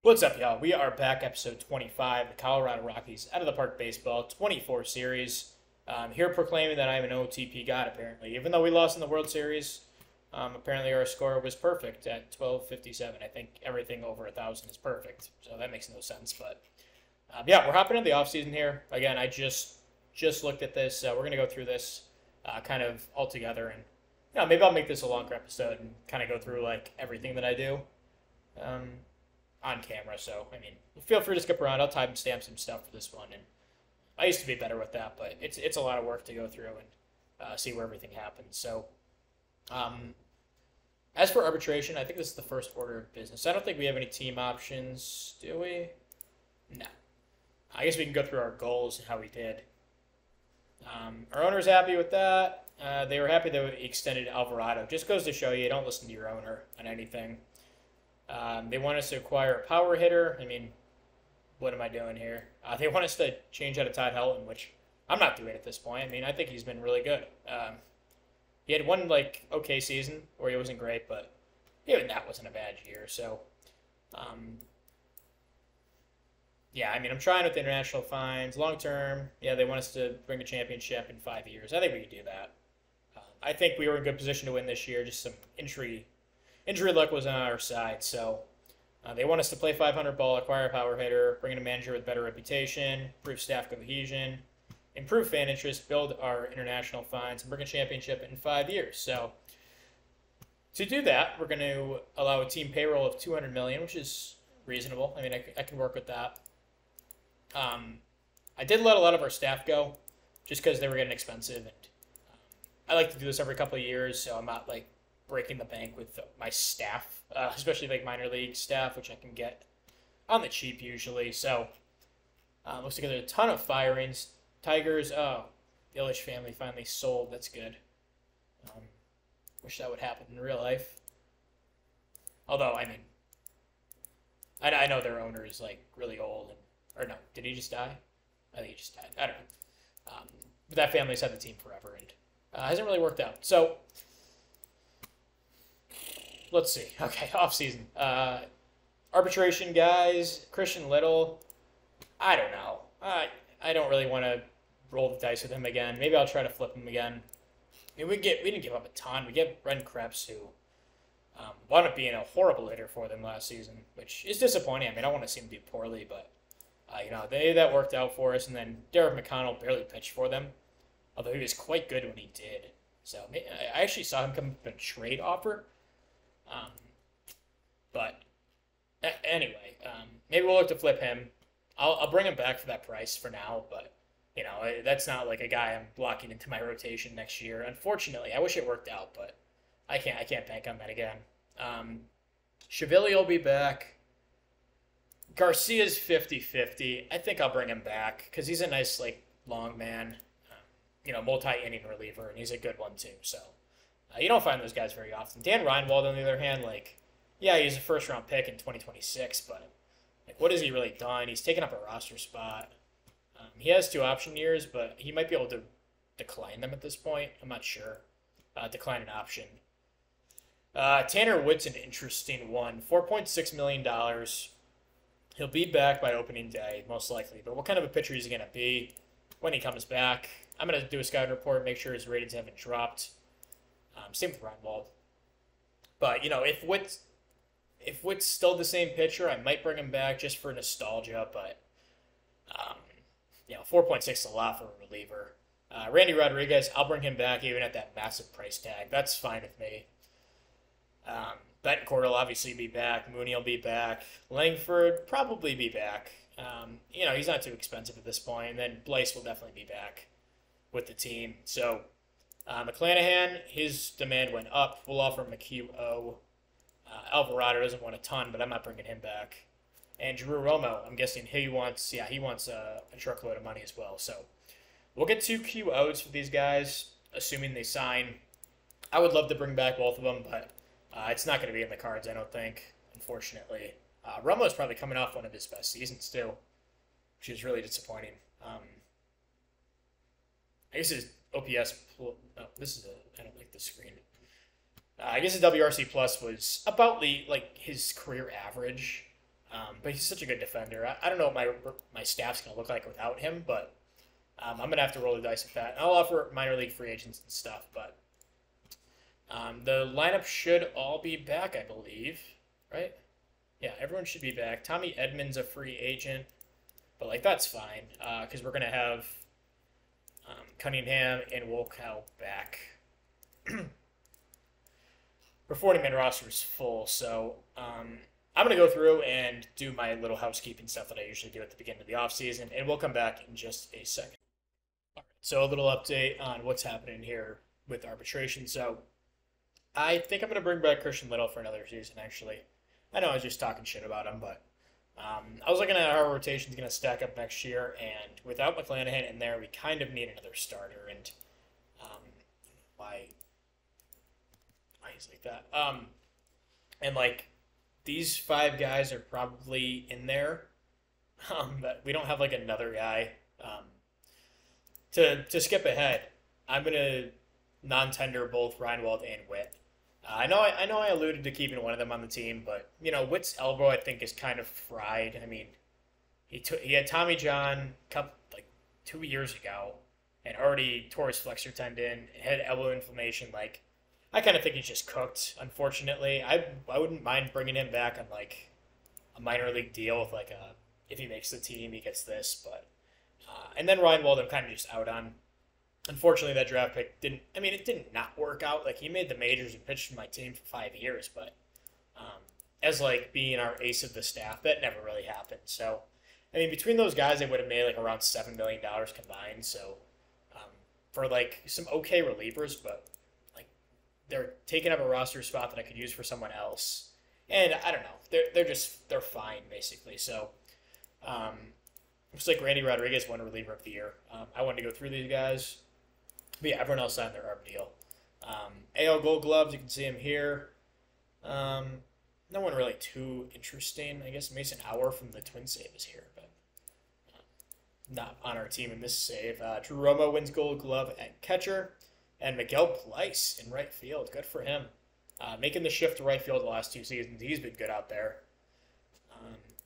What's up, y'all? We are back, episode 25, the Colorado Rockies Out of the Park Baseball 24 series. Here proclaiming that I'm an OOTP god, apparently. Even though we lost in the World Series, apparently our score was perfect at 1257. I think everything over 1,000 is perfect, so that makes no sense. But yeah, we're hopping into the offseason here. Again, I just looked at this. We're going to go through this kind of all together, and maybe I'll make this a longer episode and kind of go through like everything that I do. On camera, so I mean, feel free to skip around. I'll timestamp some stuff for this one, and I used to be better with that, but it's a lot of work to go through and see where everything happens. So, as for arbitration, I think this is the first order of business. I don't think we have any team options, do we? No. I guess we can go through our goals and how we did. Our owner's happy with that. They were happy that we extended Alvarado. Just goes to show you don't listen to your owner on anything. They want us to acquire a power hitter. I mean, what am I doing here? They want us to change out of Todd Helton, which I'm not doing at this point. I mean, I think he's been really good. He had one, okay season where he wasn't great, but even that wasn't a bad year. So, yeah, I mean, I'm trying with the international fines. Long term, yeah, they want us to bring a championship in 5 years. I think we could do that. I think we were in good position to win this year. Just some injury luck was on our side, so they want us to play 500 ball, acquire a power hitter, bring in a manager with better reputation, improve staff cohesion, improve fan interest, build our international fines, and bring a championship in 5 years. So to do that, we're going to allow a team payroll of $200 million, which is reasonable. I mean, I can work with that. I did let a lot of our staff go just because they were getting expensive, and I like to do this every couple of years, so I'm not breaking the bank with my staff, especially minor league staff, which I can get on the cheap usually. So looks like there's a ton of firings. Tigers, the Illich family finally sold. That's good. Wish that would happen in real life. Although, I mean, I know their owner is really old, or no, did he just die? I think he just died. I don't know. But that family's had the team forever and hasn't really worked out. So let's see. Okay, offseason. Arbitration guys, Christian Little. I don't know. I don't really want to roll the dice with him again. Maybe I'll try to flip him again. I mean, we didn't give up a ton. We get Brent Krebs, who wound up being a horrible hitter for them last season, which is disappointing. I mean, I want to see him do poorly, but that worked out for us. And then Derek McConnell barely pitched for them, although he was quite good when he did. So I actually saw him come up in a trade offer. But anyway, maybe we'll look to flip him. I'll bring him back for that price for now, but that's not a guy I'm blocking into my rotation next year. Unfortunately, I wish it worked out, but I can't bank on that again. Chevalier will be back. Garcia's 50-50. I think I'll bring him back because he's a nice long man, multi-inning reliever, and he's a good one too. So. You don't find those guys very often. Dan Reinwald, on the other hand, yeah, he's a first-round pick in 2026, but what has he really done? He's taken up a roster spot. He has 2 option years, but he might be able to decline them at this point. I'm not sure. Decline an option. Tanner Wood's an interesting one. $4.6 million. He'll be back by opening day, most likely. But what kind of a pitcher is he going to be when he comes back? I'm going to do a scouting report, make sure his ratings haven't dropped. Same with Reinwald. But, if Witt's still the same pitcher, I might bring him back just for nostalgia. But, 4.6 is a lot for a reliever. Randy Rodriguez, I'll bring him back even at that massive price tag. That's fine with me. Betancourt will obviously be back. Mooney will be back. Langford probably be back. He's not too expensive at this point. And then Blyce will definitely be back with the team. So, McClanahan, his demand went up. We'll offer him a QO. Alvarado doesn't want a ton, but I'm not bringing him back. And Drew Romo, I'm guessing he wants a truckload of money as well. So we'll get 2 QOs for these guys, assuming they sign. I would love to bring back both of them, but it's not going to be in the cards, I don't think, unfortunately. Romo's probably coming off one of his best seasons, too, which is really disappointing. I guess his OPS. I don't like this screen. I guess his WRC plus was about his career average. But he's such a good defender. I don't know what my staff's going to look like without him, but I'm going to have to roll the dice with that. I'll offer minor league free agents and stuff, but the lineup should all be back, I believe, right? Yeah, everyone should be back. Tommy Edmonds a free agent, but like that's fine because we're going to have Cunningham and Wolkow back. Our 40-man roster is full, so I'm going to go through and do my little housekeeping stuff that I usually do at the beginning of the offseason, and we'll come back in just a second. All right, so a little update on what's happening here with arbitration. So I think I'm going to bring back Christian Little for another season, actually. I know I was just talking shit about him, but I was looking at how our rotation is going to stack up next year, and without McClanahan in there, we kind of need another starter, and why he's like that. And like these 5 guys are probably in there, but we don't have like another guy. To skip ahead, I'm gonna non-tender both Reinwald and Witt. I know I alluded to keeping one of them on the team, but you know Witt's elbow I think is kind of fried. I mean, he had Tommy John like 2 years ago, and already tore his flexor tendon, had elbow inflammation. Like I kind of think he's just cooked. Unfortunately, I wouldn't mind bringing him back on like a minor league deal with like a if he makes the team he gets this, but and then Reinwald I'm kind of just out on. Unfortunately, that draft pick didn't. I mean, it did not work out. Like he made the majors and pitched for my team for 5 years, but as like being our ace of the staff, that never really happened. So, I mean, between those guys, they would have made like around $7 million combined. So, for like some okay relievers, but like they're taking up a roster spot that I could use for someone else. And I don't know, they're fine basically. So, looks like Randy Rodriguez won reliever of the year. I wanted to go through these guys. But yeah, everyone else signed their ARB deal. AL Gold Gloves, you can see him here. No one really too interesting. I guess Mason Hour from the Twin Save is here, but not on our team in this save. Drew Romo wins Gold Glove at catcher. And Miguel Pleiss in right field. Good for him. Making the shift to right field the last 2 seasons. He's been good out there.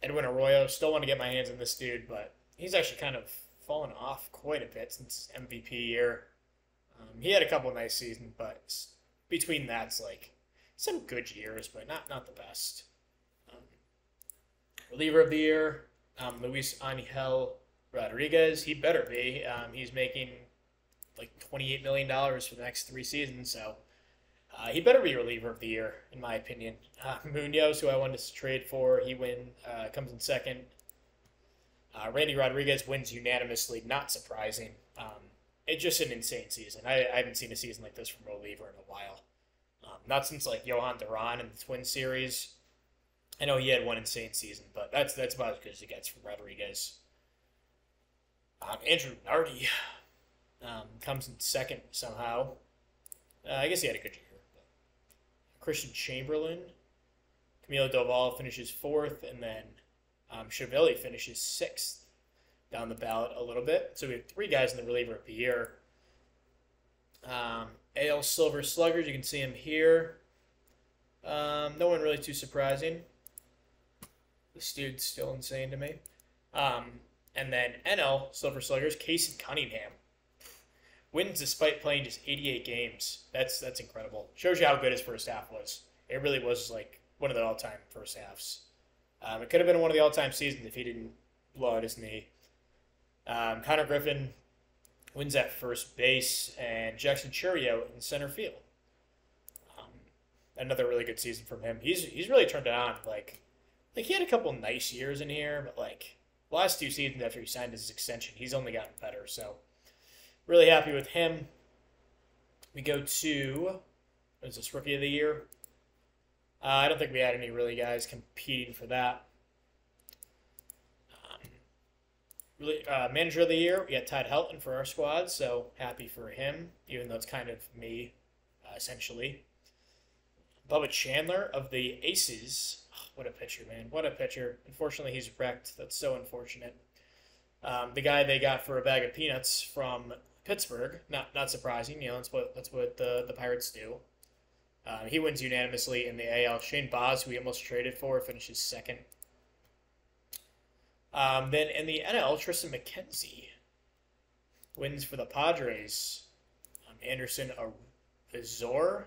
Edwin Arroyo, still want to get my hands on this dude, but he's actually kind of fallen off quite a bit since MVP year. He had a couple of nice seasons, but between that's like some good years, but not the best. Reliever of the year, Luis Angel Rodriguez. He better be. He's making like $28 million for the next 3 seasons, so he better be reliever of the year, in my opinion. Munoz, who I wanted to trade for, comes in second. Randy Rodriguez wins unanimously, not surprising. It's just an insane season. I haven't seen a season like this from a reliever in a while. Not since like Johan Duran in the Twin Series. I know he had one insane season, but that's about as good as it gets from Rodriguez. Andrew Nardi comes in second somehow. I guess he had a good year. But Christian Chamberlain. Camilo Doval finishes 4th, and then Chiavelli finishes 6th down the ballot a little bit. So we have 3 guys in the reliever of the year. AL Silver Sluggers, you can see him here. No one really too surprising. This dude's still insane to me. And then NL Silver Sluggers, Casey Cunningham. Wins despite playing just 88 games. That's incredible. Shows you how good his first half was. It really was like one of the all-time first halves. It could have been one of the all-time seasons if he didn't blow out his knee. Connor Griffin wins at first base, and Jackson Churio in center field. Another really good season from him. He's really turned it on. Like he had a couple nice years in here, but like the last 2 seasons after he signed his extension, he's only gotten better. So really happy with him. We go to what is this, Rookie of the Year? I don't think we had any really guys competing for that. Manager of the Year, we got Todd Helton for our squad, so happy for him, even though it's kind of me, essentially. Bubba Chandler of the Aces. Oh, what a pitcher, man. What a pitcher. Unfortunately, he's wrecked. That's so unfortunate. The guy they got for a bag of peanuts from Pittsburgh. Not surprising. You know, that's what the Pirates do. He wins unanimously in the AL. Shane Baz, who we almost traded for, finishes 2nd. Then in the NL, Tristan McKenzie wins for the Padres. Anderson Azor.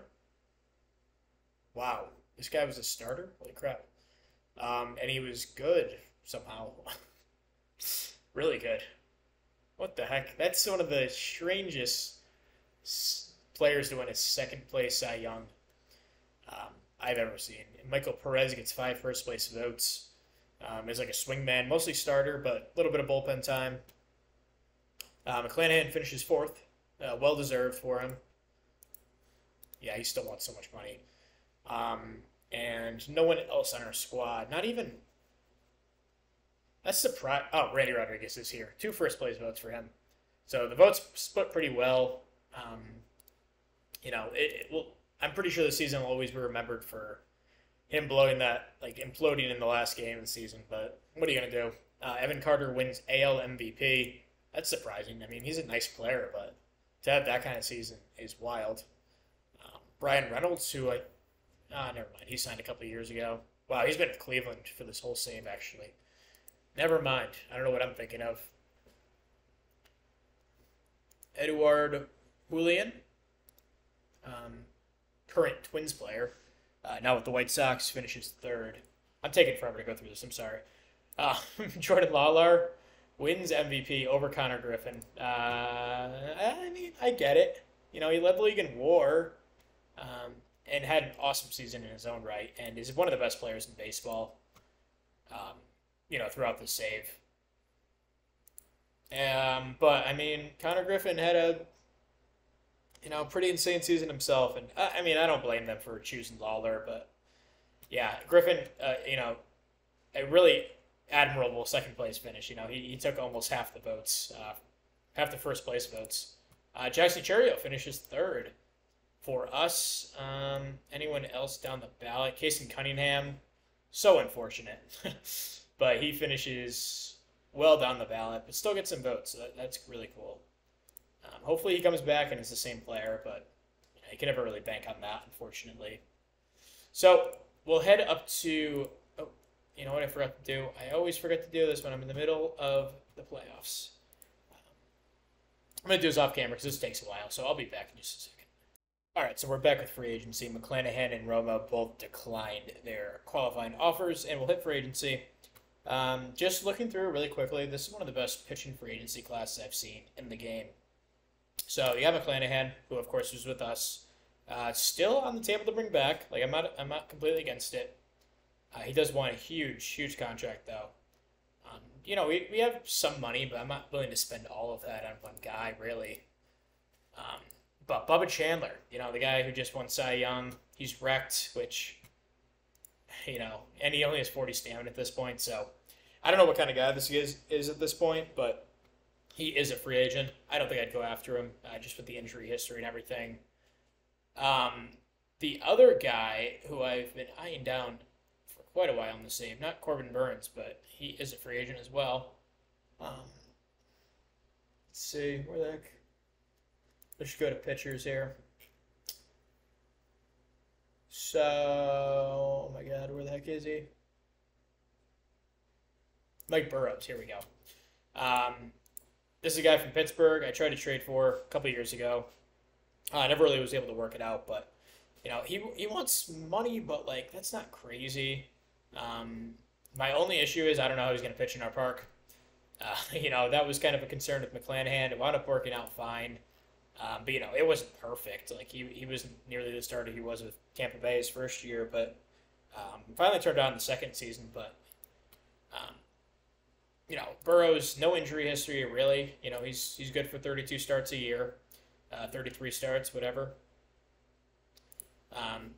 Wow, this guy was a starter? Holy crap. And he was good somehow. Really good. What the heck? That's one of the strangest players to win a second place Cy Young I've ever seen. Michael Perez gets 5 first place votes. Is like a swingman, mostly starter, but a little bit of bullpen time. McClanahan finishes 4th. Well deserved for him. Yeah, he still wants so much money. And no one else on our squad. Not even. That's surprise. Oh, Randy Rodriguez is here. 2 first place votes for him. So the votes split pretty well. I'm pretty sure the season will always be remembered for him blowing that, like imploding in the last game of the season. But what are you gonna do? Evan Carter wins AL MVP. That's surprising. I mean, he's a nice player, but to have that kind of season is wild. Brian Reynolds, who never mind. He signed a couple of years ago. Wow, he's been in Cleveland for this whole save, actually. Never mind. I don't know what I'm thinking of. Eduard Julian, current Twins player, now with the White Sox, finishes 3rd. I'm taking forever to go through this. I'm sorry. Jordan Lawlar wins MVP over Connor Griffin. I mean, I get it. He led the league in WAR, and had an awesome season in his own right, and is one of the best players in baseball. Throughout the save. But I mean, Connor Griffin had a pretty insane season himself, and I mean, I don't blame them for choosing Lawler, but yeah, Griffin, a really admirable second place finish. He took almost half the votes, half the first place votes. Jackson Cherio finishes 3rd for us. Anyone else down the ballot? Casey Cunningham, so unfortunate, but he finishes well down the ballot, but still gets some votes. So that's really cool. Hopefully he comes back and is the same player, but you can never really bank on that, unfortunately. So we'll head up to. Oh, you know what I forgot to do? I always forget to do this when I'm in the middle of the playoffs. I'm going to do this off camera because this takes a while, so I'll be back in just a second. All right, so we're back with free agency. McClanahan and Roma both declined their qualifying offers, and we'll hit free agency. Just looking through really quickly, this is one of the best pitching free agency classes I've seen in the game. So you have McClanahan, who of course was with us, still on the table to bring back. Like I'm not completely against it. He does want a huge contract though. We have some money, but I'm not willing to spend all of that on one guy really. But Bubba Chandler, the guy who just won Cy Young, he's wrecked, which, and he only has 40 stamina at this point, so I don't know what kind of guy this is at this point, but he is a free agent. I don't think I'd go after him, just with the injury history and everything. The other guy who I've been eyeing down for quite a while in the save, not Corbin Burns, but he is a free agent as well. Let's see, where the heck? Let's go to pitchers here. So, oh my God, where the heck is he? Mike Burrows, here we go. This is a guy from Pittsburgh I tried to trade for a couple years ago. I never really was able to work it out, but, he wants money, but, like, that's not crazy. My only issue is I don't know how he's going to pitch in our park. That was kind of a concern with McClanahan. It wound up working out fine. But it wasn't perfect. Like he wasn't nearly the starter he was with Tampa Bay his first year, but finally turned on the second season. But Burrows, no injury history really. He's good for 32 starts a year, 33 starts, whatever.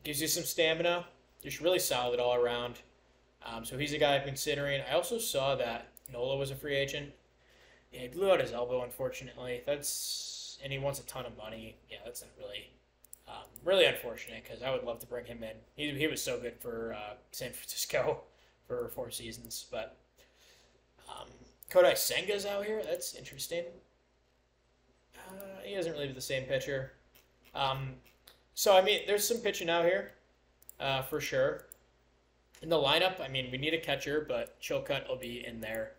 Gives you some stamina. Just really solid all around. So he's a guy I'm considering. I also saw that Nola was a free agent. Yeah, he blew out his elbow, unfortunately. And he wants a ton of money. Yeah, that's not really unfortunate because I would love to bring him in. He was so good for San Francisco for 4 seasons. But Kodai Senga's out here. That's interesting. He doesn't really be the same pitcher. So, I mean, there's some pitching out here for sure. In the lineup, I mean, we need a catcher, but Chilcutt will be in there.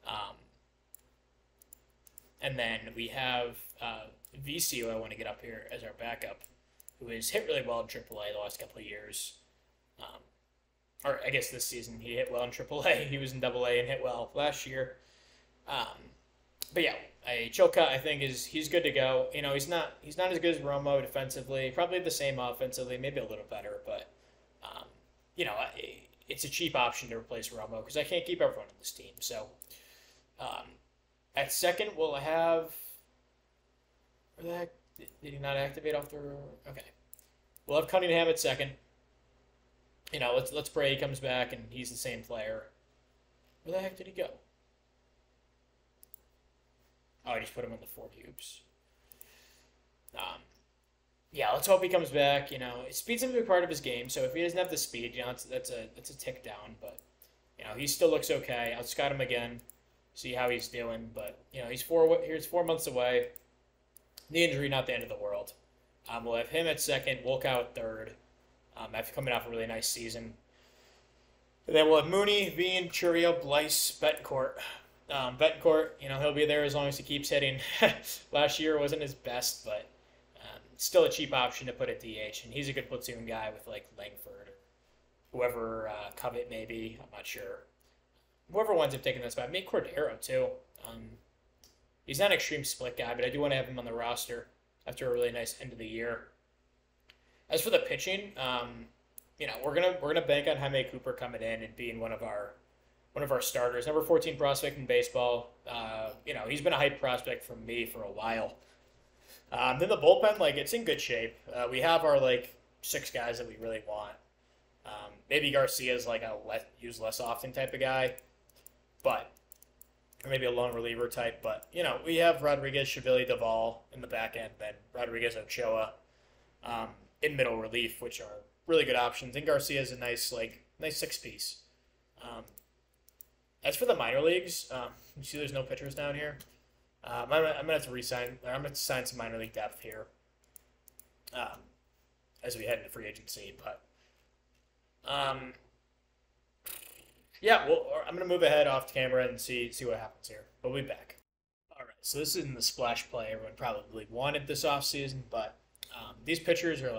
Um, and then we have VC, who I want to get up here as our backup, who has hit really well in AAA the last couple of years. Um, or I guess this season he hit well in AAA. He was in AA and hit well last year. But yeah, Chilcutt I think he's good to go. He's not as good as Romo defensively. Probably the same offensively, maybe a little better. But um, it's a cheap option to replace Romo because I can't keep everyone on this team. So um, at second we'll have. Where the heck did he not activate off the? Okay, we'll have Cunningham at second. Let's pray he comes back and he's the same player. Where the heck did he go? Oh, I just put him in the 40. Oops. Yeah, let's hope he comes back. Speed's a big part of his game. So if he doesn't have the speed, that's a tick down. But he still looks okay. I'll scout him again, see how he's doing. But he's 4 months away. The injury, not the end of the world. We'll have him at second, Wolkow at third. After coming off a really nice season. And then we'll have Mooney, Bean, Churio, Blyce, Betancourt. Betancourt, he'll be there as long as he keeps hitting. Last year wasn't his best, but still a cheap option to put at DH. And he's a good platoon guy with like Langford or whoever Covet may be. I'm not sure. Whoever winds up taking this spot. Maybe Cordero too. He's not an extreme split guy, but I do want to have him on the roster after a really nice end of the year. As for the pitching, we're gonna bank on Jaime Cooper coming in and being one of our starters. Number 14 prospect in baseball. He's been a hype prospect for me for a while. Then the bullpen, it's in good shape. We have our 6 guys that we really want. Maybe Garcia's a use less often type of guy, or maybe a lone reliever type. But we have Rodriguez, Chavili, Duvall in the back end, then Rodriguez, Ochoa in middle relief, which are really good options. And Garcia's a nice 6-piece. As for the minor leagues, you see there's no pitchers down here. I'm gonna have to resign. I'm gonna sign some minor league depth here as we head into free agency. But yeah, I'm gonna move ahead off camera and see what happens here. We'll be back. All right, so this isn't the splash play everyone probably wanted this offseason, but these pitchers are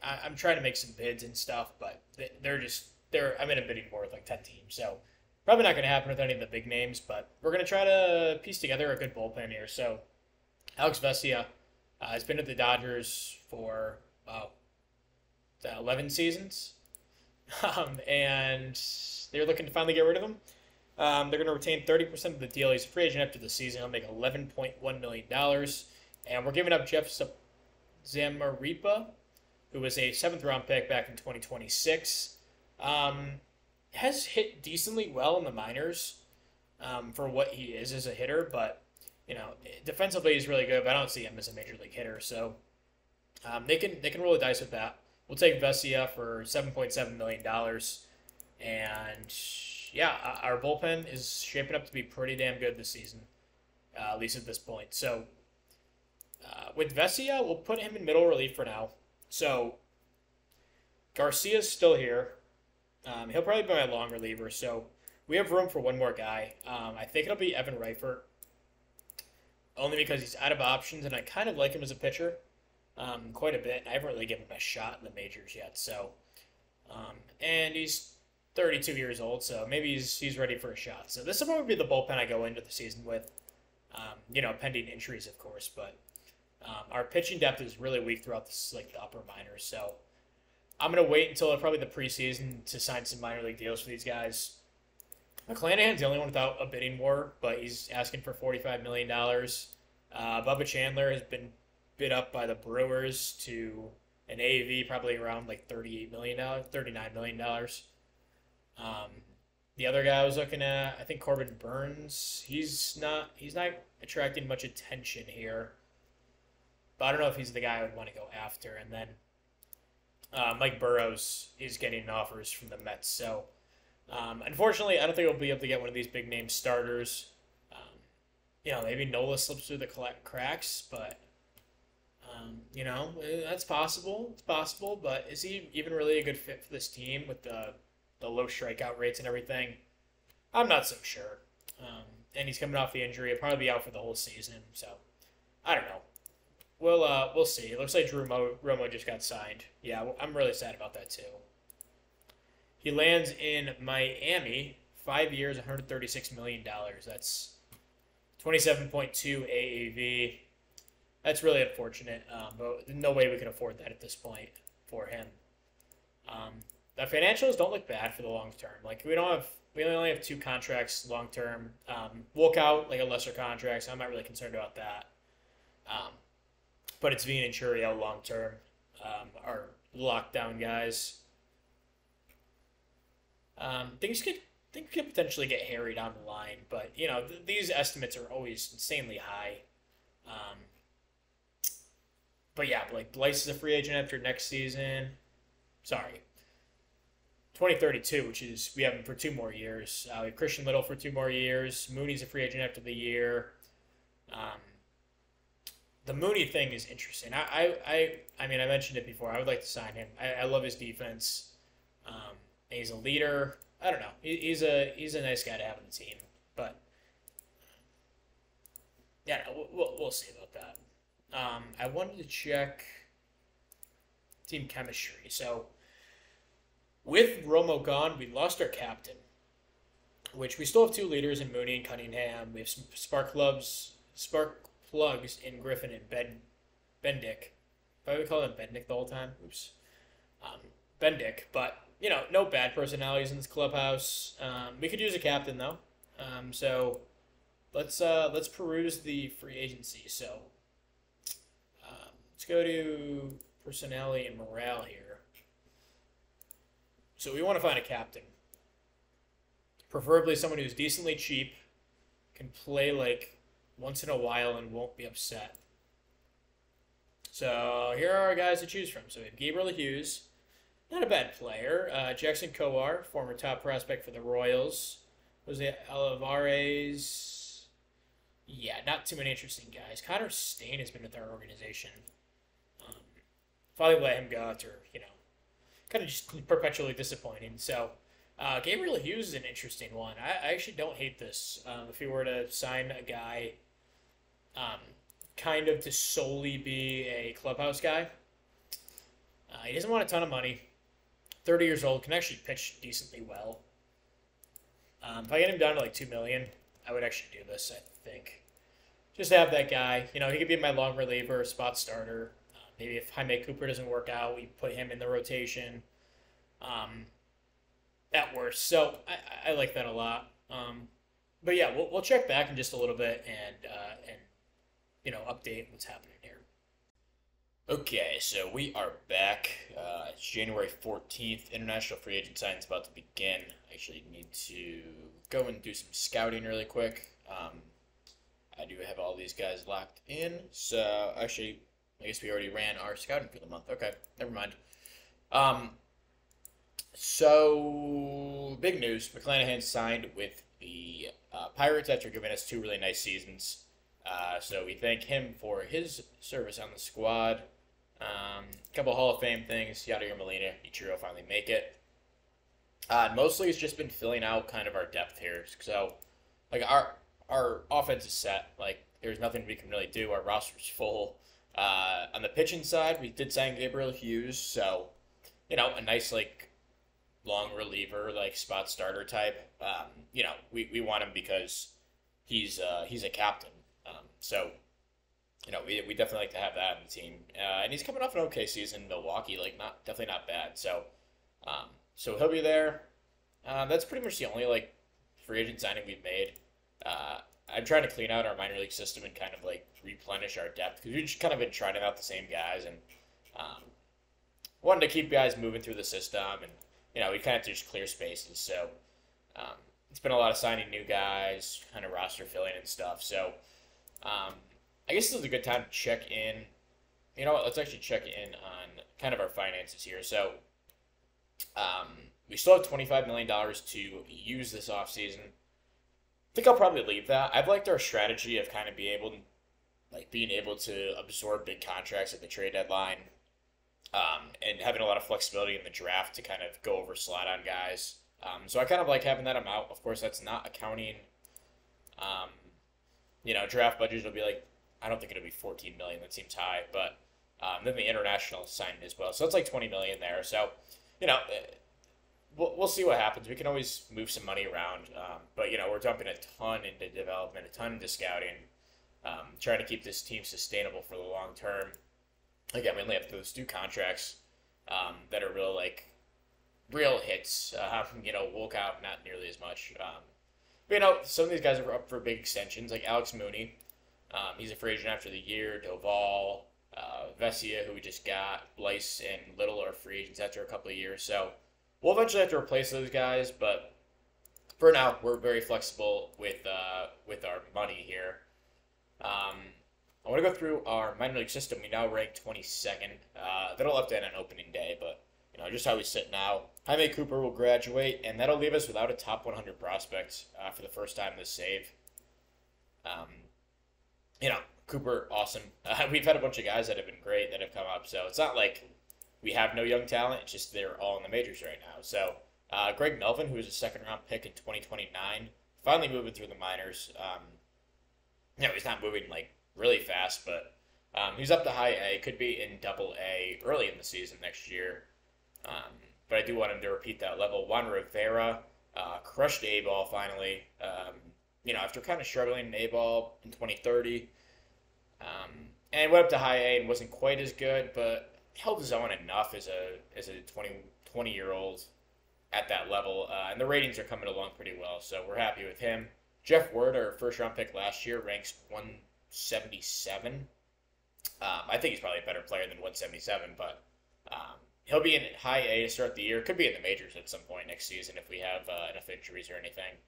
I'm trying to make some bids and stuff, but I'm in a bidding war with 10 teams, so. Probably not going to happen with any of the big names, but we're going to try to piece together a good bullpen here. So, Alex Vesia has been at the Dodgers for, 11 seasons. And they're looking to finally get rid of him. They're going to retain 30% of the deal. He's a free agent after the season. He'll make $11.1 million. And we're giving up Jeff Zamaripa, who was a 7th-round pick back in 2026. Has hit decently well in the minors for what he is as a hitter, but defensively he's really good. But I don't see him as a major league hitter, so they can roll the dice with that. We'll take Vesia for $7.7 million, and yeah, our bullpen is shaping up to be pretty damn good this season, at least at this point. So with Vesia, we'll put him in middle relief for now. So Garcia's still here. He'll probably be my long reliever, so we have room for one more guy. I think it'll be Evan Reifert, only because he's out of options, and I kind of like him as a pitcher quite a bit. I haven't really given him a shot in the majors yet, so and he's 32 years old, so maybe he's ready for a shot. So this will probably be the bullpen I go into the season with, pending injuries, of course. But our pitching depth is really weak throughout the upper minors, so. I'm going to wait until probably the preseason to sign some minor league deals for these guys. McClanahan's the only one without a bidding war, but he's asking for $45 million. Bubba Chandler has been bid up by the Brewers to an AAV probably around $38 million, $39 million. The other guy I was looking at, I think Corbin Burns, he's not attracting much attention here. But I don't know if he's the guy I would want to go after. And then Mike Burrows is getting offers from the Mets. So, unfortunately, I don't think we'll be able to get one of these big name starters. Maybe Nola slips through the cracks, but, that's possible. It's possible, but is he even really a good fit for this team with the low strikeout rates and everything? I'm not so sure. and he's coming off the injury. He'll probably be out for the whole season. So I don't know. We'll see. It looks like Drew Romo just got signed. Yeah, I'm really sad about that too. He lands in Miami, 5 years, $136 million. That's 27.2 AAV. That's really unfortunate, but no way we can afford that at this point for him. The financials don't look bad for the long term. Like we only have 2 contracts long term. Walk out like a lesser contract, so I'm not really concerned about that. But it's Veen and Churio long term, our lockdown guys. Things could potentially get hairy down the line, but these estimates are always insanely high. But yeah, like Blyce is a free agent after next season. Sorry, 2032, which is we have him for 2 more years. We have Christian Little for 2 more years. Mooney's a free agent after the year. The Mooney thing is interesting. I mean, I mentioned it before. I would like to sign him. I love his defense. He's a leader. I don't know. He's a nice guy to have on the team. But yeah, we'll see about that. I wanted to check team chemistry. So with Romo gone, we lost our captain, which we still have 2 leaders in Mooney and Cunningham. We have some spark plugs in Griffin and Bendick. Why would we call him Bendick the whole time? Oops. Bendick, but no bad personalities in this clubhouse. We could use a captain though. So let's peruse the free agency. So let's go to personality and morale here. So we want to find a captain, preferably someone who's decently cheap, can play like once in a while and won't be upset. So here are our guys to choose from. So we have Gabriel Hughes, not a bad player. Jackson Kowar, former top prospect for the Royals. Jose Alvarez. Yeah, not too many interesting guys. Connor Stain has been with our organization. Probably let him go after, kind of just perpetually disappointing. So Gabriel Hughes is an interesting one. I actually don't hate this. If we were to sign a guy kind of to solely be a clubhouse guy. He doesn't want a ton of money. 30 years old, can actually pitch decently well. If I get him down to like $2 million, I would actually do this, I think. Just to have that guy. He could be my long reliever, spot starter. Maybe if Jaime Cooper doesn't work out, we put him in the rotation. At worst. So I like that a lot. But yeah, we'll check back in just a little bit and update what's happening here. Okay, so we are back. It's January 14th. International free agent signing is about to begin. I actually need to go and do some scouting really quick. I do have all these guys locked in. So actually, I guess we already ran our scouting for the month. Okay, never mind. So big news. McClanahan signed with the Pirates after giving us 2 really nice seasons. So we thank him for his service on the squad. A couple Hall of Fame things. Yadier Molina, Ichiro finally make it. Mostly it's just been filling out kind of our depth here. So, like, our offense is set. Like, there's nothing we can really do. Our roster's full. On the pitching side, we did sign Gabriel Hughes. So, a nice, like, long reliever, like, spot starter type. We want him because he's a captain. So, we definitely like to have that in the team. And he's coming off an okay season in Milwaukee, like definitely not bad. So, so he'll be there. That's pretty much the only like free agent signing we've made. I'm trying to clean out our minor league system and kind of like replenish our depth because we've just kind of been trying out the same guys and wanted to keep guys moving through the system and we kind of just clear spaces. So it's been a lot of signing new guys, kind of roster filling and stuff. So. I guess this is a good time to check in. You know what? Let's actually check in on kind of our finances here. So, we still have $25 million to use this offseason. I think I'll probably leave that. I've liked our strategy of kind of being able to absorb big contracts at the trade deadline, and having a lot of flexibility in the draft to kind of go over slot on guys. So I kind of like having that amount. Of course, that's not accounting Um, draft budgets will be like, I don't think it'll be 14 million. That seems high, but then the international signing as well. So it's like 20 million there. So, we'll see what happens. We can always move some money around, but we're dumping a ton into development, a ton into scouting, trying to keep this team sustainable for the long term. Again, we only have those 2 contracts that are real hits. Wolkout not nearly as much. But some of these guys are up for big extensions, like Alex Mooney. He's a free agent after the year. Doval, Vesia, who we just got, Blyce and Little are free agents after a couple of years. So we'll eventually have to replace those guys, but for now, we're very flexible with our money here. I want to go through our minor league system. We now rank 22nd. That'll update on opening day, but just how we sit now. Jaime Cooper will graduate, and that'll leave us without a top 100 prospect for the first time this save. Cooper, awesome. We've had a bunch of guys that have been great that have come up, so it's not like we have no young talent. It's just they're all in the majors right now. So Greg Melvin, who was a second-round pick in 2029, finally moving through the minors. He's not moving really fast, but he's up to high A. Could be in double A early in the season next year. But I do want him to repeat that level. Juan Rivera crushed A-ball finally. After kind of struggling in A-ball in 2030. And went up to high A and wasn't quite as good, but held his own enough as a 20-year-old at that level. And the ratings are coming along pretty well, so we're happy with him. Jeff Ward, our first-round pick last year, ranks 177. I think he's probably a better player than 177, but he'll be in high A to start the year. Could be in the majors at some point next season if we have enough injuries or anything.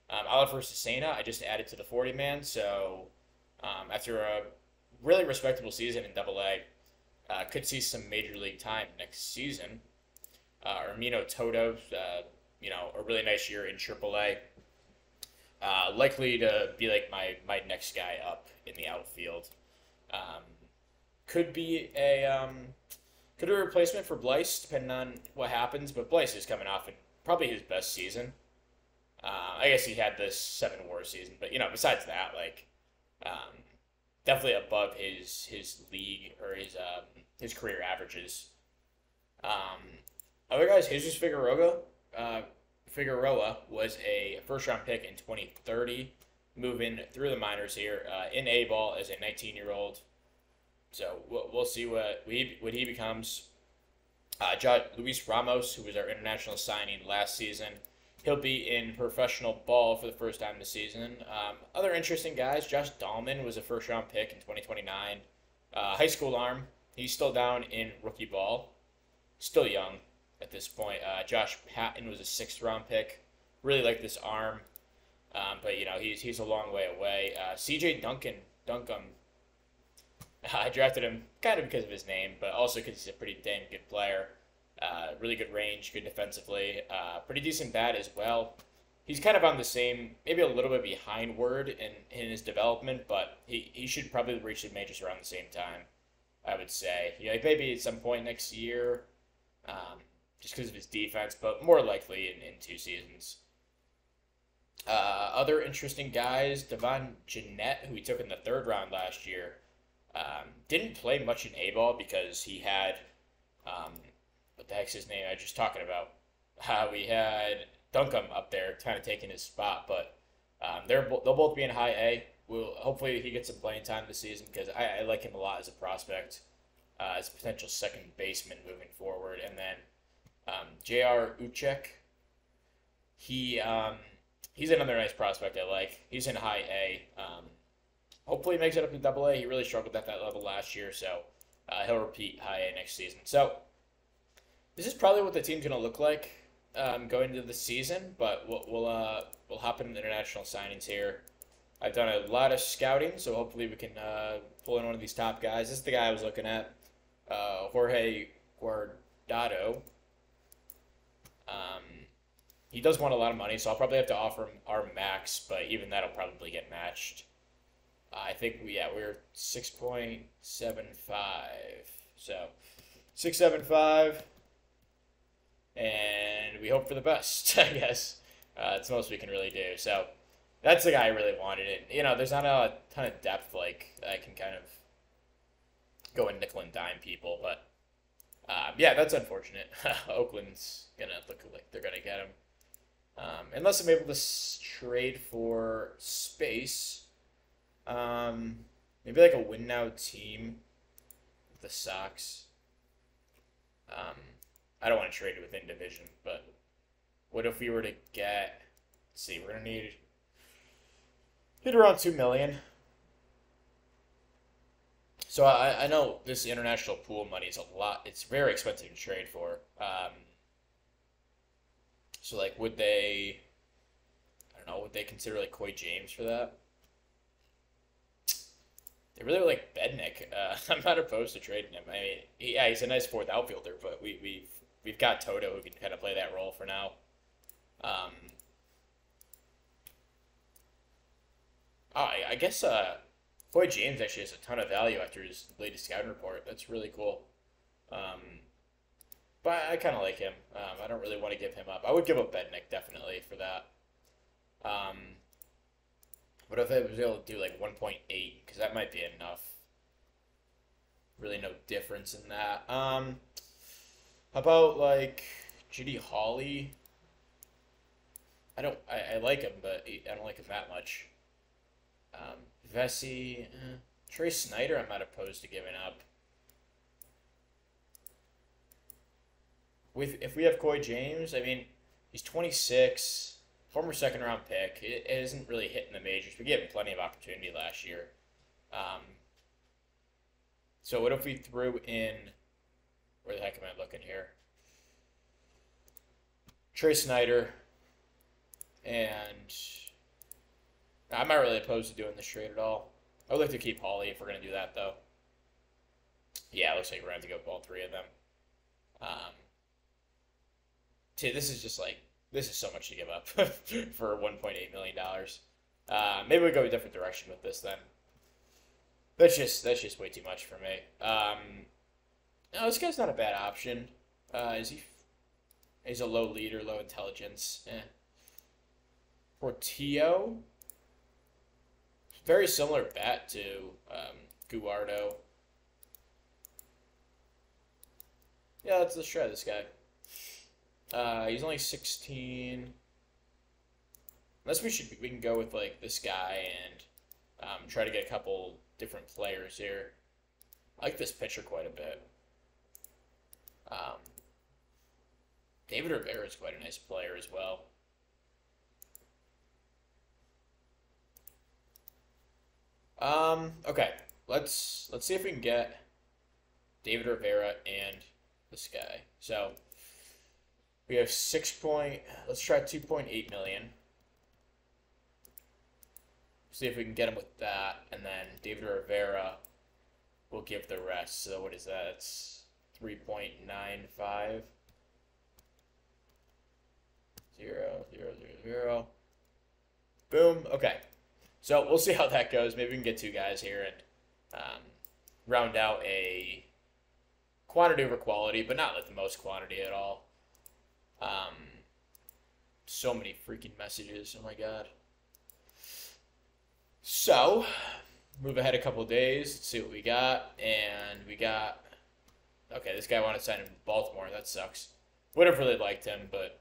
Oliver Cesena, I just added to the 40-man, so after a really respectable season in Double A, could see some major league time next season. Ermino Toto, a really nice year in Triple A. Likely to be my next guy up in the outfield. Could be a replacement for Blyce, depending on what happens. But Blyce is coming off in probably his best season. I guess he had this 7 WAR season, but besides that, definitely above his league or his career averages. Other guys, Jesus Figueroa was a first-round pick in 2030, moving through the minors here in A-ball as a 19-year-old. So we'll see what he becomes. Luis Ramos, who was our international signing last season, he'll be in professional ball for the first time this season. Other interesting guys, Josh Dahlman was a first-round pick in 2029. High school arm, he's still down in rookie ball, still young at this point. Josh Patton was a 6th-round pick. Really like this arm, but he's a long way away. C.J. Duncombe, I drafted him kind of because of his name, but also because he's a pretty dang good player. Really good range, good defensively, pretty decent bat as well. He's kind of on the same, maybe a little bit behind Word in his development, but he should probably reach the majors around the same time, I would say. Maybe at some point next year, just because of his defense, but more likely in 2 seasons. Other interesting guys, Devon Jeanette, who we took in the 3rd round last year, didn't play much in A-ball because he had, what the heck's his name I was just talking about? We had Duncombe up there kind of taking his spot, but they'll both be in high A. Hopefully he gets some playing time this season because I like him a lot as a prospect, as a potential second baseman moving forward. And then J.R. Uchek, he's another nice prospect I like. He's in high A. Hopefully he makes it up to Double A. He really struggled at that level last year, so he'll repeat high A next season. So this is probably what the team's going to look like going into the season, but we'll hop into the international signings here. I've done a lot of scouting, so hopefully we can pull in one of these top guys. This is the guy I was looking at, Jorge Guardado. He does want a lot of money, so I'll probably have to offer him our max, but even that'll probably get matched. I think we're 6.75, so 6.75, and we hope for the best. I guess it's the most we can really do. So That's the guy I really wanted. It. There's not a ton of depth like I can kind of go and nickel and dime people, but yeah, that's unfortunate. Oakland's gonna look like they're gonna get him. Unless I'm able to trade for space. Maybe like a win now team with the Sox. Um, I don't want to trade it within division, but what if we were to get? Let's see, we're gonna need hit around 2 million. So I know this international pool money is a lot. It's very expensive to trade for. So like, would they? I don't know. Would they consider like Coy James for that? They really like Bednick. I'm not opposed to trading him. I mean, yeah, he's a nice fourth outfielder, but we've got Toto who can kind of play that role for now. Um, I guess Coy James actually has a ton of value after his latest scouting report. That's really cool. Um, but I kind of like him. I don't really want to give him up. I would give up Bednick definitely for that. Um, what if I was able to do like 1.8? Because that might be enough. Really no difference in that. How about like J.D. Hawley? I like him, but I don't like him that much. Vesey, Trey Snyder, I'm not opposed to giving up. If we have Coy James, I mean, he's 26, former second round pick. It isn't really hitting the majors. We gave him plenty of opportunity last year. Um, so what if we threw in? Where the heck am I looking here? Trey Snyder, and I'm not really opposed to doing this trade at all. I would like to keep Hawley if we're going to do that, though. Yeah, it looks like we're going to have to go with all three of them. Um, See, this is just like, this is so much to give up for $1.8 million. Maybe we go a different direction with this then. That's just way too much for me. No, this guy's not a bad option. Is he? He's a low leader, low intelligence. Portillo, very similar bat to Guardo. Yeah, let's try this guy. He's only 16. Unless we can go with like this guy and try to get a couple different players here. I like this pitcher quite a bit. David Rivera is quite a nice player as well. Okay, let's see if we can get David Rivera and this guy. So we have let's try 2.8 million. See if we can get him with that, and then David Rivera will give the rest. So what is that? It's 3.95. 0, 0, 0, 0. Boom. Okay. So we'll see how that goes. Maybe we can get two guys here and round out a quantity over quality, but not like the most quantity at all. So many freaking messages. Oh my god. So, move ahead a couple of days. Let's see what we got. And we got... Okay, this guy wanted to sign him to Baltimore. That sucks. Would have really liked him, but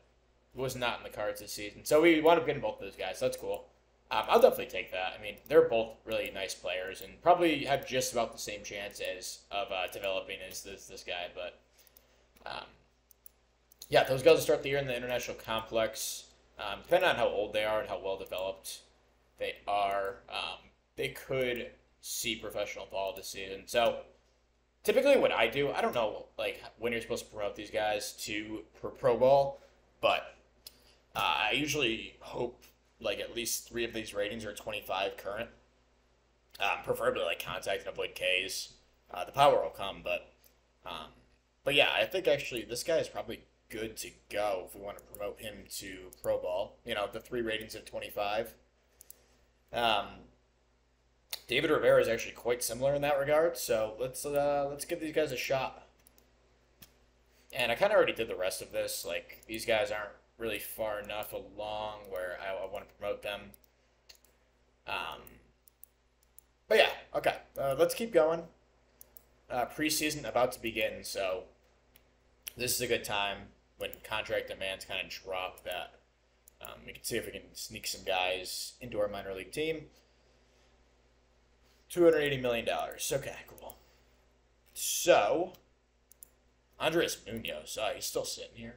was not in the cards this season. So we wound up getting both of those guys. So that's cool. I'll definitely take that. I mean, they're both really nice players and probably have just about the same chance of developing as this guy. But yeah, those guys will start the year in the international complex. Depending on how old they are and how well developed they are, they could see professional ball this season. So typically what I do, I don't know like when you're supposed to promote these guys to pro ball, but I usually hope like at least 3 of these ratings are 25 current. Preferably like contact and avoid Ks. The power will come, but yeah, I think actually this guy is probably good to go if we want to promote him to pro ball. You know, the 3 ratings of 25. David Rivera is actually quite similar in that regard, so let's give these guys a shot. And I kind of already did the rest of this. Like, these guys aren't really far enough along where I want to promote them. Um, but yeah, okay. Let's keep going. Preseason about to begin, so this is a good time when contract demands kind of drop that we can see if we can sneak some guys into our minor league team. $280 million. Okay, cool. So, Andres Munoz. He's still sitting here.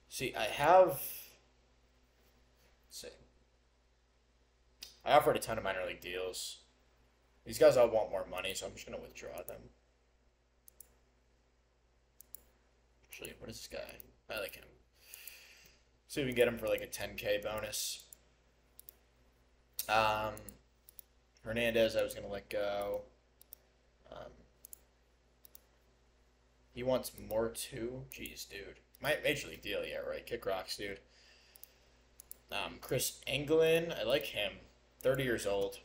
See, let's see. I offered a ton of minor league deals. These guys all want more money, so I'm just going to withdraw them. Actually, what is this guy? I like him. See if we can get him for like a 10K bonus. Hernandez, I was going to let go. He wants more too? Jeez, dude. Major league deal, yeah, right. Kick rocks, dude. Chris Anglin, I like him. 30 years old.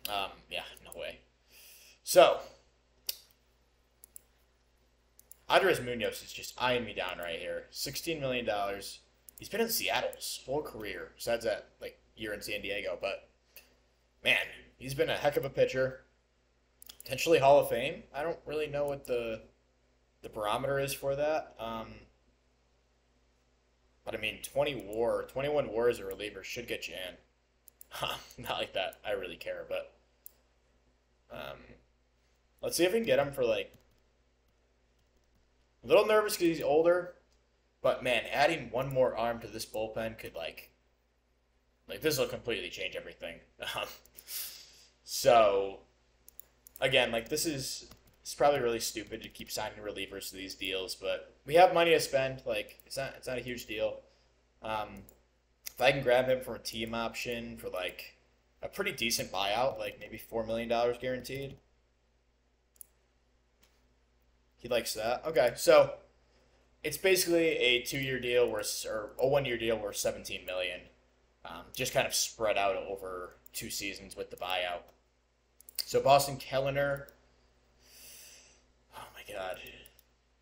Yeah, no way. So, Andres Munoz is just eyeing me down right here. $16 million. He's been in Seattle his whole career, besides that like year in San Diego. But man, he's been a heck of a pitcher. Potentially Hall of Fame. I don't really know what the barometer is for that. But I mean, 21 WAR as a reliever should get you in. Not like that. I really care, but let's see if we can get him for like a little nervous because he's older. But man, adding one more arm to this bullpen could like this will completely change everything. So again, like it's probably really stupid to keep signing relievers to these deals, but we have money to spend. Like it's not a huge deal. If I can grab him from a team option for like a pretty decent buyout, like maybe $4 million guaranteed. He likes that. Okay, so it's basically a 2-year deal or a 1-year deal worth $17 million. Just kind of spread out over 2 seasons with the buyout. So Boston Kellner. Oh my God,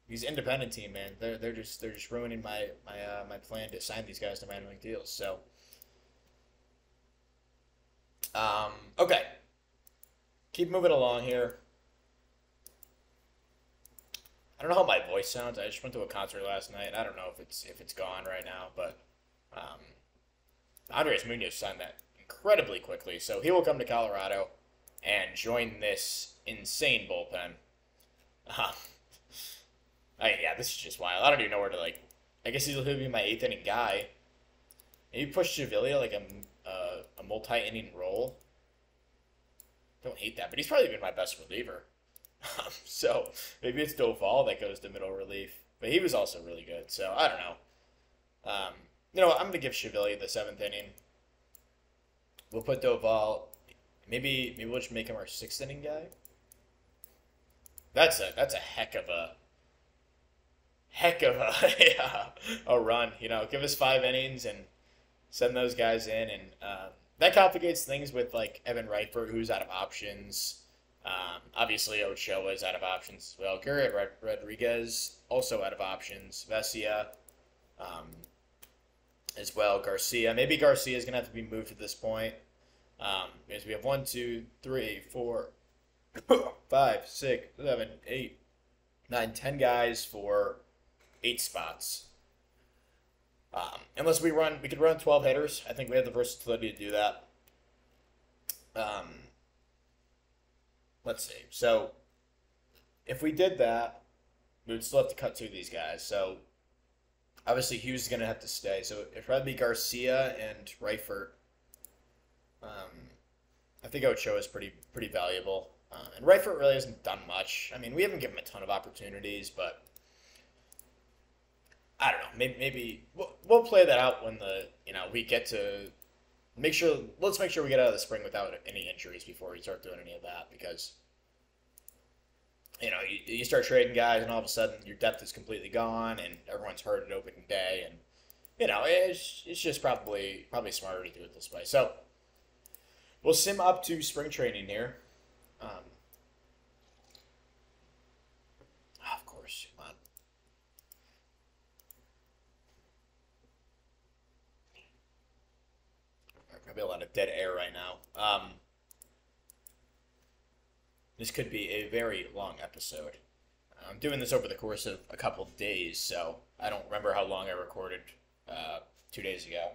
these independent team, man, they're just ruining my plan to sign these guys to minor league deals. So, okay, keep moving along here. I don't know how my voice sounds. I just went to a concert last night. I don't know if it's gone right now, but Andres Munoz signed that incredibly quickly, so he will come to Colorado and join this insane bullpen. Yeah, this is just wild. I don't even know where to like. I guess he'll be my 8th inning guy. Maybe push Javilia like a multi-inning role. Don't hate that, but he's probably been my best reliever. So maybe it's Doval that goes to middle relief, but he was also really good. So I don't know. You know what? I'm gonna give Javilia the 7th inning. We'll put Doval. Maybe we'll just make him our 6th inning guy. That's a heck of a yeah, a run. You know, give us 5 innings and send those guys in, and that complicates things with like Evan Reitberg, who's out of options. Obviously, Ochoa is out of options as well. Garrett Rodriguez also out of options. Vesia as well. Garcia. Maybe Garcia is gonna have to be moved at this point because we have 1, 2, 3, 4, 5, 6, 7, 8, 9, 10 guys for 8 spots. Unless we could run 12 hitters. I think we have the versatility to do that. Let's see. So, if we did that, we would still have to cut 2 of these guys. So, obviously Hughes is going to have to stay. So, it'd probably be Garcia and Reifert. I think Ochoa is pretty valuable. And Reifert really hasn't done much. I mean, we haven't given him a ton of opportunities, but I don't know. Maybe we'll play that out when we get to let's make sure we get out of the spring without any injuries before we start doing any of that, because you start trading guys and all of a sudden your depth is completely gone and everyone's hurt at opening day, and it's just probably smarter to do it this way. So we'll sim up to spring training here. Of course, come on. Gonna be a lot of dead air right now. This could be a very long episode. I'm doing this over the course of a couple of days, so I don't remember how long I recorded 2 days ago.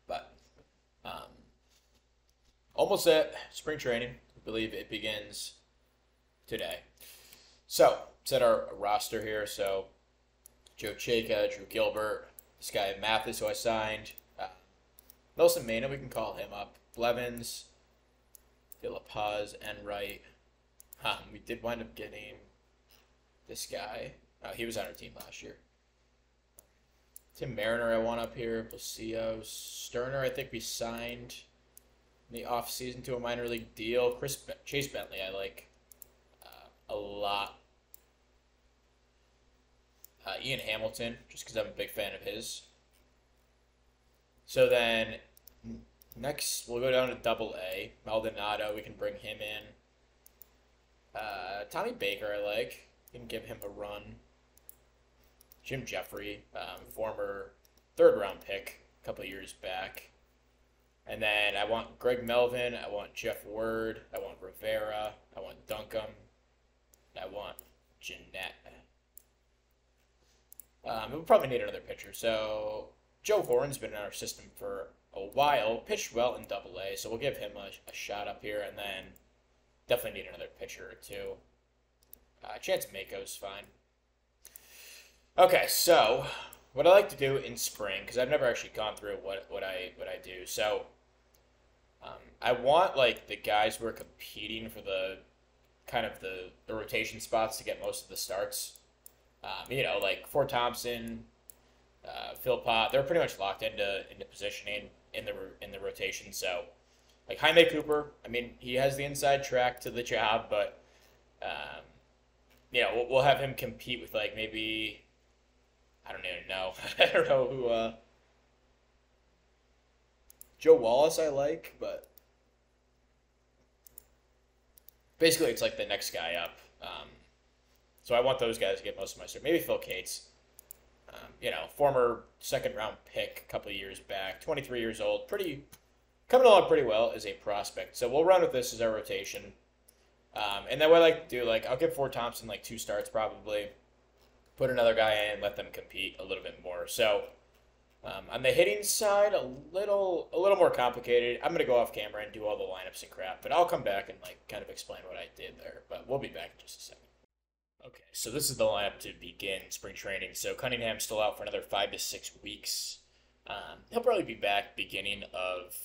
But almost at spring training. I believe it begins today. So, set our roster here. So, Joe Chayka, Drew Gilbert, this guy Mathis, who I signed. Nelson Mena, we can call him up. Blevins, De La Paz, and Wright. We did wind up getting this guy. He was on our team last year. Tim Mariner, I want up here. Placio, Sterner, I think we signed in the offseason to a minor league deal. Chase Bentley, I like a lot. Ian Hamilton, just because I'm a big fan of his. So then, next, we'll go down to Double A. Maldonado, we can bring him in. Tommy Baker, I like. You can give him a run. Jim Jeffrey, former third-round pick a couple of years back. And then I want Greg Melvin. I want Jeff Word. I want Rivera. I want Duncombe. I want Jeanette. We'll probably need another pitcher. So Joe Horn's been in our system for a while. Pitched well in Double A, so we'll give him a shot up here. And then definitely need another pitcher or two. Chance Mako's fine. Okay, so what I like to do in spring, because I've never actually gone through what I do. So I want like the guys who are competing for the kind of the rotation spots to get most of the starts. Like Ford Thompson, Phil Pott, they're pretty much locked into positioning in the rotation. So like Jaime Cooper, I mean he has the inside track to the job, but we'll have him compete with like maybe. I don't even know. I don't know who. Joe Wallace I like, but basically it's like the next guy up. So I want those guys to get most of my start. Maybe Phil Cates. Former second-round pick a couple of years back. 23 years old. Coming along pretty well as a prospect. So we'll run with this as our rotation. And then what I like to do, like I'll give Ford Thompson like 2 starts probably. Put another guy in, let them compete a little bit more. So on the hitting side, a little more complicated. I'm gonna go off camera and do all the lineups and crap, but I'll come back and like kind of explain what I did there. But we'll be back in just a second. Okay, so this is the lineup to begin spring training. So Cunningham's still out for another 5 to 6 weeks. He'll probably be back beginning of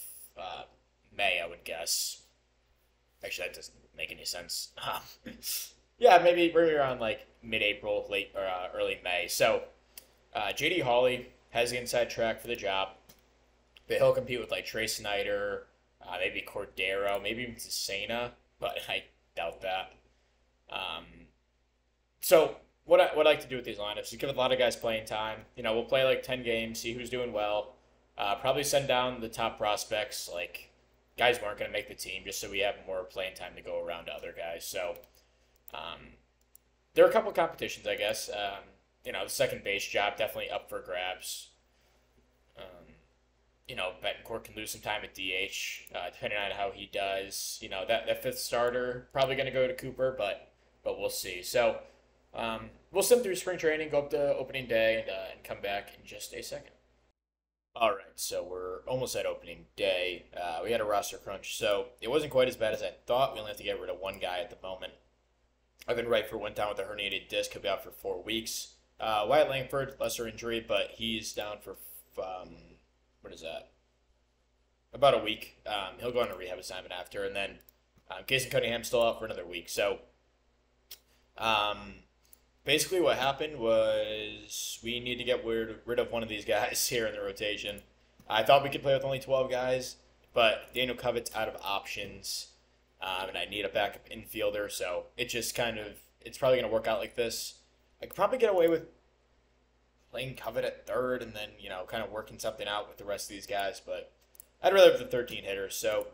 May, I would guess. Actually, that doesn't make any sense. Yeah, maybe around like mid-April, late or early May. So J.D. Hawley has the inside track for the job, but he'll compete with like Trey Snyder, maybe Cordero, maybe even Cesena, but I doubt that. So what I like to do with these lineups is give a lot of guys playing time. We'll play like 10 games, see who's doing well. Probably send down the top prospects, like guys who aren't going to make the team, just so we have more playing time to go around to other guys. So there are a couple of competitions, I guess. The second base job definitely up for grabs. Betancourt can lose some time at DH, depending on how he does. That fifth starter probably going to go to Cooper, but we'll see. So we'll sim through spring training, go up to opening day, and come back in just a second. All right, so we're almost at opening day. We had a roster crunch, so it wasn't quite as bad as I thought. We only have to get rid of one guy at the moment. Ivan Wright went down with a herniated disc. He'll be out for 4 weeks. Wyatt Langford, lesser injury, but he's down for, what is that? About a week. He'll go on a rehab assignment after. And then Casey Cunningham's still out for another week. So basically what happened was we need to get rid of one of these guys here in the rotation. I thought we could play with only 12 guys, but Daniel Covett's out of options. And I need a backup infielder, so it's probably going to work out like this. I could probably get away with playing Covett at third and then, kind of working something out with the rest of these guys, but I'd rather have the 13 hitters. So,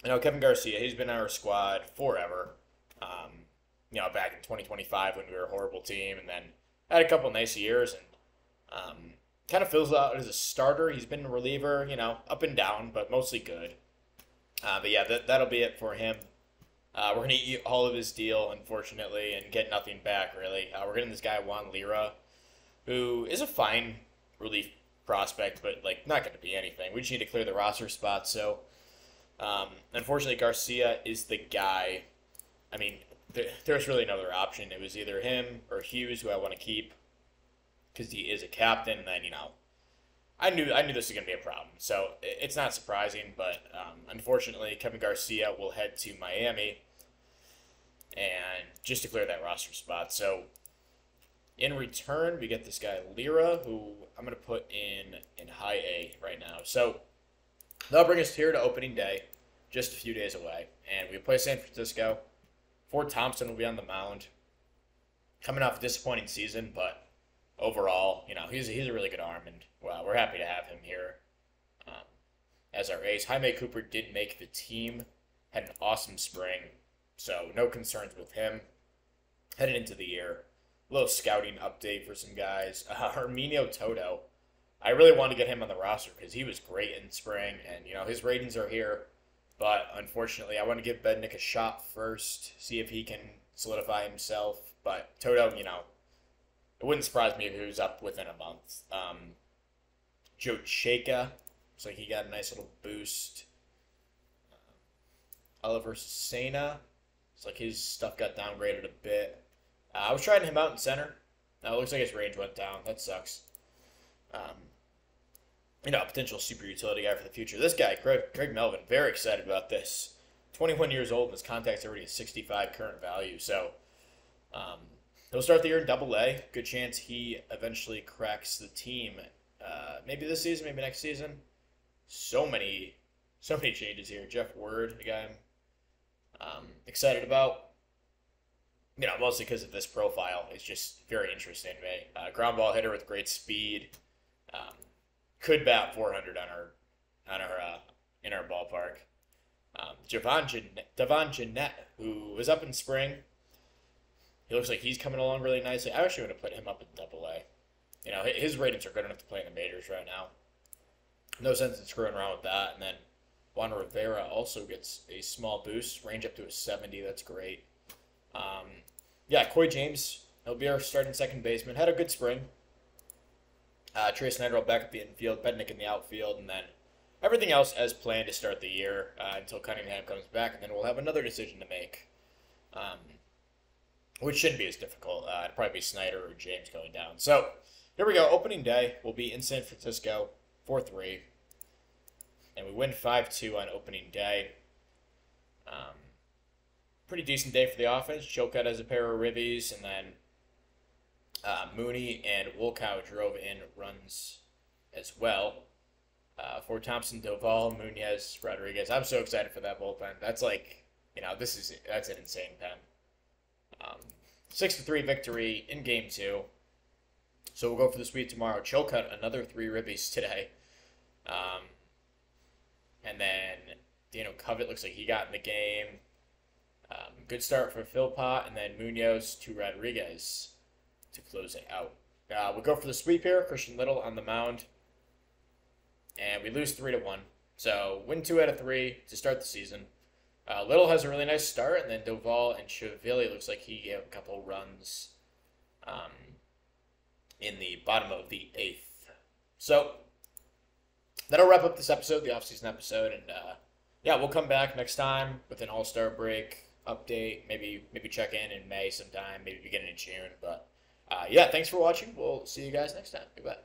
Kevin Garcia, he's been on our squad forever. Back in 2025 when we were a horrible team, and then had a couple nice years, and kind of fills out as a starter. He's been a reliever, up and down, but mostly good. But yeah, that'll be it for him. We're going to eat all of his deal, unfortunately, and get nothing back, really. We're getting this guy, Juan Lira, who is a fine relief prospect, but, like, not going to be anything. We just need to clear the roster spot. So, unfortunately, Garcia is the guy. I mean, there's really no other option. It was either him or Hughes, who I want to keep, because he is a captain, and then, I knew this was going to be a problem. So it's not surprising, but unfortunately, Kevin Garcia will head to Miami and just to clear that roster spot. So in return, we get this guy Lira, who I'm going to put in high A right now. So that'll bring us here to opening day, just a few days away, and we play San Francisco. Ford Thompson will be on the mound, coming off a disappointing season, but overall, he's a really good arm, and we're happy to have him here as our ace. Jaime Cooper did make the team, had an awesome spring, so no concerns with him heading into the year. A little scouting update for some guys. Herminio Toto, I really wanted to get him on the roster because he was great in spring, and his ratings are here, but unfortunately, I want to give Bednick a shot first, see if he can solidify himself. But Toto, it wouldn't surprise me if he was up within a month. Joe Chayka, looks like he got a nice little boost. Oliver Sena, it's like his stuff got downgraded a bit. I was trying him out in center. It looks like his range went down. That sucks. Potential super utility guy for the future. This guy, Craig Melvin, very excited about this. 21 years old, and his contact's already at 65 current value. So, he'll start the year in Double A. Good chance he eventually cracks the team. Maybe this season, maybe next season. So many changes here. Jeff Word, the guy I'm excited about. Mostly because of this profile. It's just very interesting to me. Ground ball hitter with great speed. Could bat 400 in our ballpark. Devon Jeanette, who was up in spring. He looks like he's coming along really nicely. I actually want to put him up in Double A. His ratings are good enough to play in the majors right now. No sense in screwing around with that. And then Juan Rivera also gets a small boost, range up to a 70. That's great. Coy James, he'll be our starting second baseman. Had a good spring. Trey Snyder will back up the infield, Bednick in the outfield, and then everything else as planned to start the year until Cunningham comes back, and then we'll have another decision to make, which shouldn't be as difficult. It'll probably be Snyder or James going down. So here we go. Opening day will be in San Francisco, 4-3, and we win 5-2 on opening day. Pretty decent day for the offense. Chilcutt has a pair of ribbies, and then Mooney and Wolkow drove in runs as well. For Thompson, Doval, Munoz, Rodriguez. I'm so excited for that bullpen. That's that's an insane pen. 6-3 victory in Game 2. So we'll go for the sweep tomorrow. Chilcutt, another 3 ribbies today. And then Daniel Covett looks like he got in the game. Good start for Philpott, and then Munoz to Rodriguez to close it out. We'll go for the sweep here. Christian Little on the mound. And we lose 3-1. So win 2 out of 3 to start the season. Little has a really nice start, and then Doval and Chiavilli looks like he gave a couple runs in the bottom of the 8th. So that'll wrap up this episode, the offseason episode, and we'll come back next time with an all-star break update. Maybe check in May sometime, maybe beginning of June. But thanks for watching. We'll see you guys next time. Goodbye.